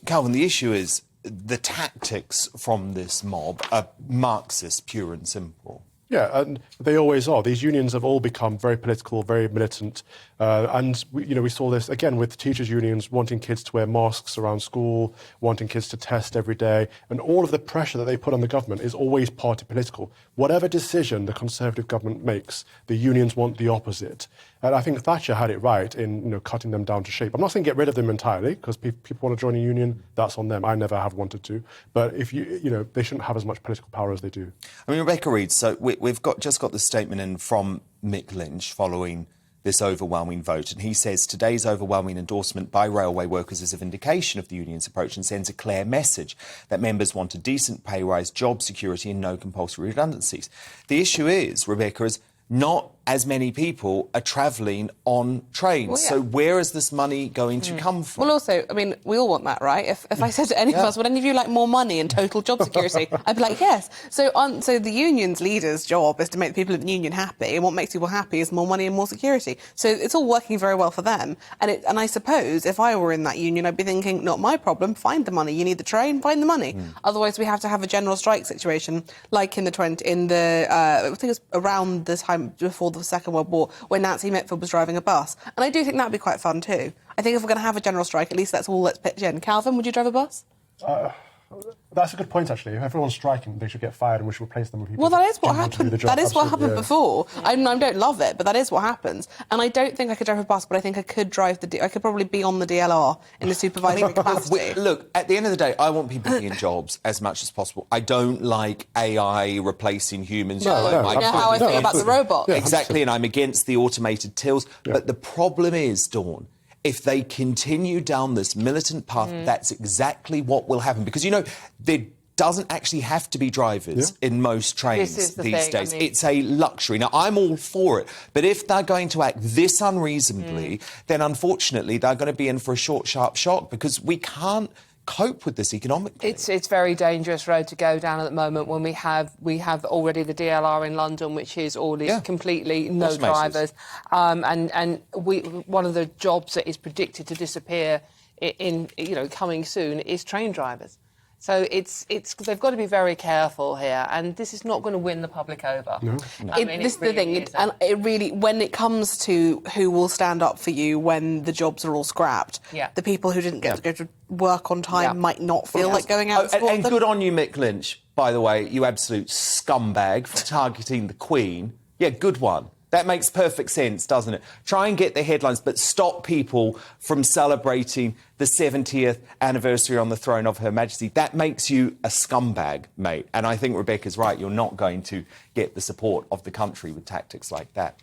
Calvin, the issue is the tactics from this mob are Marxist, pure and simple. Yeah, and they always are. These unions have all become very political, very militant. And we saw this, again, with teachers' unions wanting kids to wear masks around school, wanting kids to test every day. And all of the pressure that they put on the government is always party political. Whatever decision the Conservative government makes, the unions want the opposite. And I think Thatcher had it right in cutting them down to shape. I'm not saying get rid of them entirely, because people want to join a union, that's on them. I never have wanted to. But if they shouldn't have as much political power as they do. I mean, Rebecca Reid, so we've just got the statement in from Mick Lynch following this overwhelming vote, and he says today's overwhelming endorsement by railway workers is a vindication of the union's approach and sends a clear message that members want a decent pay rise, job security and no compulsory redundancies. The issue is, Rebecca, is not as many people are travelling on trains. Well, yeah. So where is this money going to come from? Well, also, I mean, we all want that, right? If I said to any of us, would any of you like more money and total job security? I'd be like, yes. So the union's leader's job is to make the people in the union happy, and what makes people happy is more money and more security. So it's all working very well for them. And I suppose if I were in that union, I'd be thinking, not my problem, find the money. You need the train, find the money. Otherwise, we have to have a general strike situation, like I think it was around the time before the Second World War, when Nancy Mitford was driving a bus. And I do think that would be quite fun too. I think if we're going to have a general strike, at least let's pitch in. Calvin, would you drive a bus? That's a good point, actually. If everyone's striking, they should get fired and we should replace them with people. Well, that is what happened. That is what happened before. I don't love it, but that is what happens. And I don't think I could drive a bus, but I think I could drive I could probably be on the DLR in a supervisory capacity. Look, at the end of the day, I want people to be in jobs as much as possible. I don't like AI replacing humans. You know how I feel about the robots. Yeah, exactly, and I'm against the automated tills. Yeah. But the problem is, Dawn, if they continue down this militant path, that's exactly what will happen. Because, there doesn't actually have to be drivers in most trains these days. It's a luxury. Now, I'm all for it, but if they're going to act this unreasonably, then unfortunately they're going to be in for a short, sharp shock, because we can't cope with this economically. It's a very dangerous road to go down at the moment when we have already the DLR in London, which is already completely no drivers, and one of the jobs that is predicted to disappear in coming soon is train drivers. So they've got to be very careful here, and this is not going to win the public over. No. This is the thing, and it really, when it comes to who will stand up for you when the jobs are all scrapped, the people who didn't get to go to work on time might not feel like going out. And good on you, Mick Lynch, by the way, you absolute scumbag for targeting the Queen. Yeah, good one. That makes perfect sense, doesn't it? Try and get the headlines, but stop people from celebrating the 70th anniversary on the throne of Her Majesty. That makes you a scumbag, mate. And I think Rebecca's right. You're not going to get the support of the country with tactics like that.